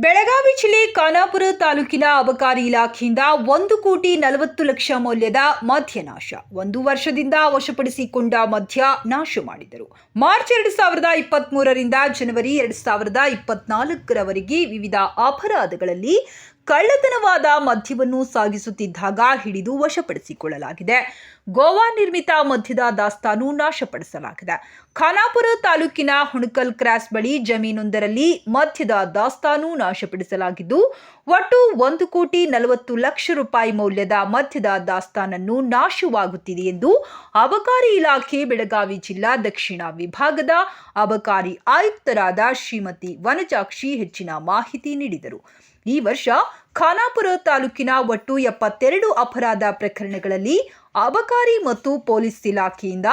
ಬೆಳಗಾವಿ ಜಿಲ್ಲೆ ಖಾನಾಪುರ ತಾಲೂಕಿನ ಅಬಕಾರಿ ಇಲಾಖೆಯಿಂದ 1,40,00,000 ಮೌಲ್ಯದ ಮದ್ಯ ನಾಶ. 1 ವರ್ಷದಿಂದ ವಶಪಡಿಸಿಕೊಂಡ ಮದ್ಯ ನಾಶ ಮಾಡಿದರು. ಮಾರ್ಚ್ 2023 ರಿಂದ ಜನವರಿ 2024ರವರೆಗೆ ವಿವಿಧ ಅಪರಾಧಗಳಲ್ಲಿ ಕಳ್ಳತನವಾದ ಮದ್ಯವನ್ನು ಸಾಗಿಸುತ್ತಿದ್ದಾಗ ಹಿಡಿದು ವಶಪಡಿಸಿಕೊಳ್ಳಲಾಗಿದೆ. ಗೋವಾ ನಿರ್ಮಿತ ಮದ್ಯದ ದಾಸ್ತಾನು ನಾಶಪಡಿಸಲಾಗಿದೆ. ಖಾನಾಪುರ ತಾಲೂಕಿನ ಹುಣಕಲ್ ಕ್ರಾಸ್ ಬಳಿ ಜಮೀನೊಂದರಲ್ಲಿ ಮದ್ಯದ ದಾಸ್ತಾನು ನಾಶಪಡಿಸಲಾಗಿದ್ದು, ಒಟ್ಟು 1,40,00,000 ಮೌಲ್ಯದ ಮದ್ಯದ ದಾಸ್ತಾನನ್ನು ನಾಶವಾಗುತ್ತಿದೆ ಎಂದು ಅಬಕಾರಿ ಇಲಾಖೆ ಬೆಳಗಾವಿ ಜಿಲ್ಲಾ ದಕ್ಷಿಣ ವಿಭಾಗದ ಅಬಕಾರಿ ಆಯುಕ್ತರಾದ ಶ್ರೀಮತಿ ವನಜಾಕ್ಷಿ ಹೆಚ್ಚಿನ ಮಾಹಿತಿ ನೀಡಿದರು. ಈ ವರ್ಷ ಖಾನಾಪುರ ತಾಲೂಕಿನ ಒಟ್ಟು 72 ಅಪರಾಧ ಪ್ರಕರಣಗಳಲ್ಲಿ ಅಬಕಾರಿ ಮತ್ತು ಪೊಲೀಸ್ ಇಲಾಖೆಯಿಂದ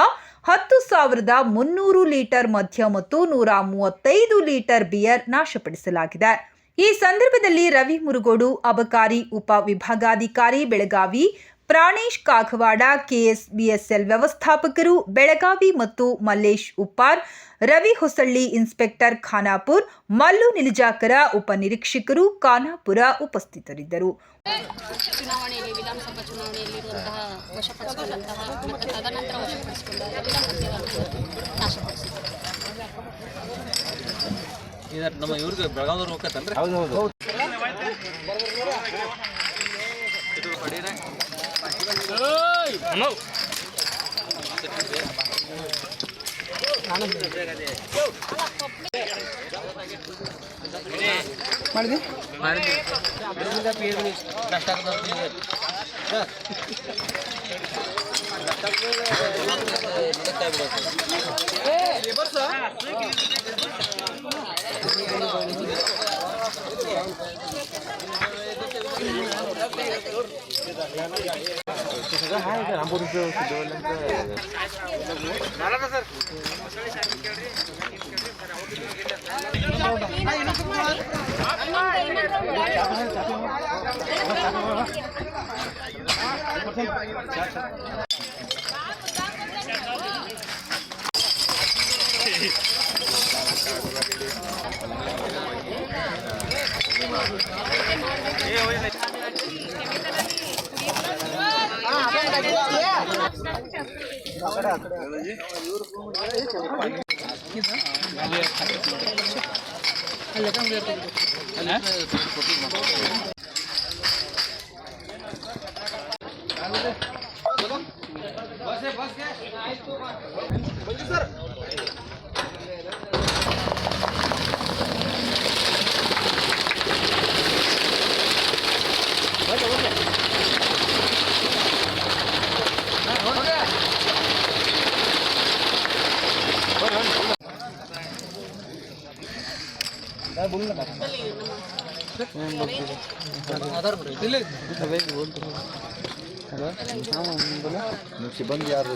10,300 ಲೀಟರ್ ಮದ್ಯ ಮತ್ತು 135 ಲೀಟರ್ ಬಿಯರ್ ನಾಶಪಡಿಸಲಾಗಿದೆ. ಈ ಸಂದರ್ಭದಲ್ಲಿ ರವಿ ಮುರುಗೋಡು, ಅಬಕಾರಿ ಉಪ ವಿಭಾಗಾಧಿಕಾರಿ ಬೆಳಗಾವಿ, ಪ್ರಾಣೇಶ್ ಕಾಗವಾಡ, ಕೆಎಸ್ಬಿಎಸ್ಎಲ್ ವ್ಯವಸ್ಥಾಪಕರು ಬೆಳಗಾವಿ ಮತ್ತು ಮಲ್ಲೇಶ್ ಉಪ್ಪಾರ್, ರವಿ ಹೊಸಳ್ಳಿ ಇನ್ಸ್ಪೆಕ್ಟರ್ ಖಾನಾಪುರ್, ಮಲ್ಲು ನಿಲಜಾಕರ ಉಪನಿರೀಕ್ಷಕರು ಖಾನಾಪುರ ಉಪಸ್ಥಿತರಿದ್ದರು. ಚುನಾವಣೆಯಲ್ಲಿ ವಿಧಾನಸಭಾ ಚುನಾವಣೆಯಲ್ಲಿರುವಂತಹ ವಶಪಡಿಸಿಕೊಂಡಂತಹ ಮತ್ತು ತದನಂತರ ವಶಪಡಿಸಿಕೊಂಡ ನಮ್ಮ ಇವ್ರಿಗೆ ಬೆಳಗಾವ್ದವ್ರು ಹೋಗ್ತಲ್ರಿ. ಮಾಡಿದೆ ಸಿಬ್ಬಂದಿ ಯಾರು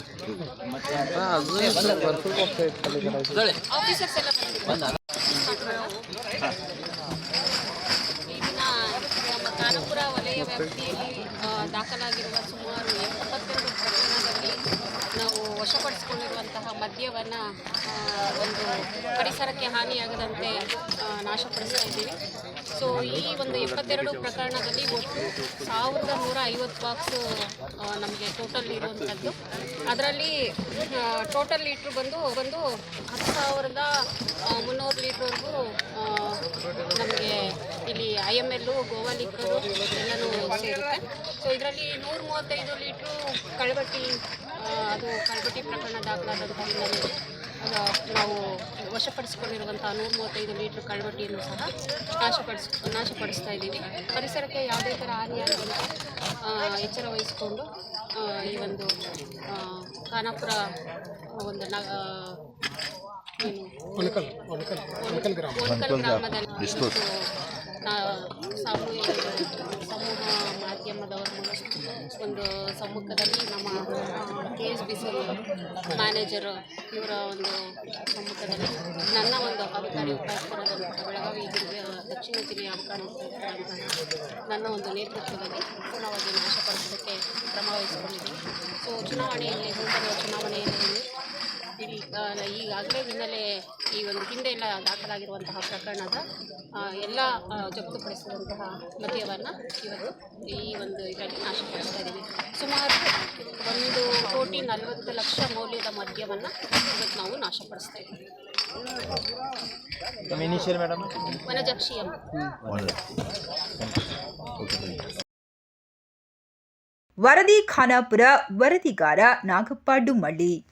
ಖಾನಾಪುರ ವಲಯ ವ್ಯಾಪ್ತಿಯಲ್ಲಿ ದಾಖಲಾಗಿರುವ ಸುಮಾರು 72 ಪ್ರಕರಣದಲ್ಲಿ ನಾವು ವಶಪಡಿಸಿಕೊಂಡಿರುವಂತಹ ಮದ್ಯವನ್ನು ಒಂದು ಪರಿಸರಕ್ಕೆ ಹಾನಿಯಾಗದಂತೆ ನಾಶಪಡಿಸ್ತಾ ಇದ್ದೀವಿ. ಸೊ ಈ ಒಂದು 72 ಪ್ರಕರಣದಲ್ಲಿ ಒಟ್ಟು 1,150 ಬಾಕ್ಸ್ ನಮಗೆ ಟೋಟಲ್ ಇರುವಂಥದ್ದು. ಅದರಲ್ಲಿ ಟೋಟಲ್ ಲೀಟ್ರ್ ಬಂದು 10,300 ಲೀಟ್ರ್ವರೆಗೂ ನಮಗೆ ಇಲ್ಲಿ IML, ಗೋವಾ ಲಿಕ್ಕರು ಎಲ್ಲನೂ ಸೇರುತ್ತೆ. ಸೊ ಇದರಲ್ಲಿ 135 ಲೀಟ್ರು ಕಳ್ಬಟ್ಟಿ, ಅದು ಕಳ್ಬಟ್ಟಿ ಪ್ರಕರಣ ದಾಖಲಾದಂಥ ಹಿನ್ನೆಲೆಯಲ್ಲಿ ನಾವು ವಶಪಡಿಸಿಕೊಂಡಿರುವಂಥ 135 ಲೀಟ್ರ್ ಕಳ್ಬಟ್ಟಿಯನ್ನು ಸಹ ನಾಶಪಡಿಸ್ತಾ ಇದ್ದೀವಿ. ಪರಿಸರಕ್ಕೆ ಯಾವುದೇ ಥರ ಹಾನಿಯಾಗದಂತೆ ಎಚ್ಚರ ವಹಿಸಿಕೊಂಡು ಈ ಒಂದು ಖಾನಾಪುರ ಒಂದು ಗ್ರಾಮದಲ್ಲಿ ಸಮೂಹ ಮಾಧ್ಯಮದವರ ಒಂದು ಸಮ್ಮುಖದಲ್ಲಿ ನಮ್ಮ KSBCL ಮ್ಯಾನೇಜರ್ ಇವರ ಒಂದು ಸಮ್ಮುಖದಲ್ಲಿ ನನ್ನ ಒಂದು ಅಬಕಾರಿ ಉಪಾಯುಕ್ತರಾದಂಥ ಬೆಳಗಾವಿ ದಕ್ಷಿಣ ಜಿಲ್ಲೆಯ ಅಬಕಾರಿ ಉಪಾಯುಕ್ತರಾದಂಥ ನನ್ನ ಒಂದು ನೇತೃತ್ವದಲ್ಲಿ ಪೂರ್ಣವಾಗಿ ನಾಶಪಡಿಸೋದಕ್ಕೆ ಕ್ರಮ ವಹಿಸಿಕೊಂಡಿದ್ದೀವಿ. ಸೊ ಮುಂಬರುವ ಚುನಾವಣೆಯಲ್ಲಿ ಈಗಾಗಲೇ ಹಿನ್ನೆಲೆ ಈ ಒಂದು ಹಿಂದೆ ಎಲ್ಲ ದಾಖಲಾಗಿರುವಂತಹ ಪ್ರಕರಣದ ಎಲ್ಲ ಜಪ್ತುಪಡಿಸಿದಂತಹ ಮದ್ಯವನ್ನು ಇವತ್ತು ಈ ಒಂದು ಇದರಲ್ಲಿ ನಾಶಪಡಿಸ್ತಾ ಇದ್ದೀವಿ. ಸುಮಾರು 1,40,00,000 ಮೌಲ್ಯದ ಮದ್ಯವನ್ನು ಇವತ್ತು ನಾವು ನಾಶಪಡಿಸ್ತಾ ಇದ್ದೀವಿ. ವನಜಕ್ಷಿ ಎಂ. ವರದಿ ಖಾನಾಪುರ, ವರದಿಗಾರ ನಾಗಪ್ಪ ಡುಮ್ಮಳ್ಳಿ.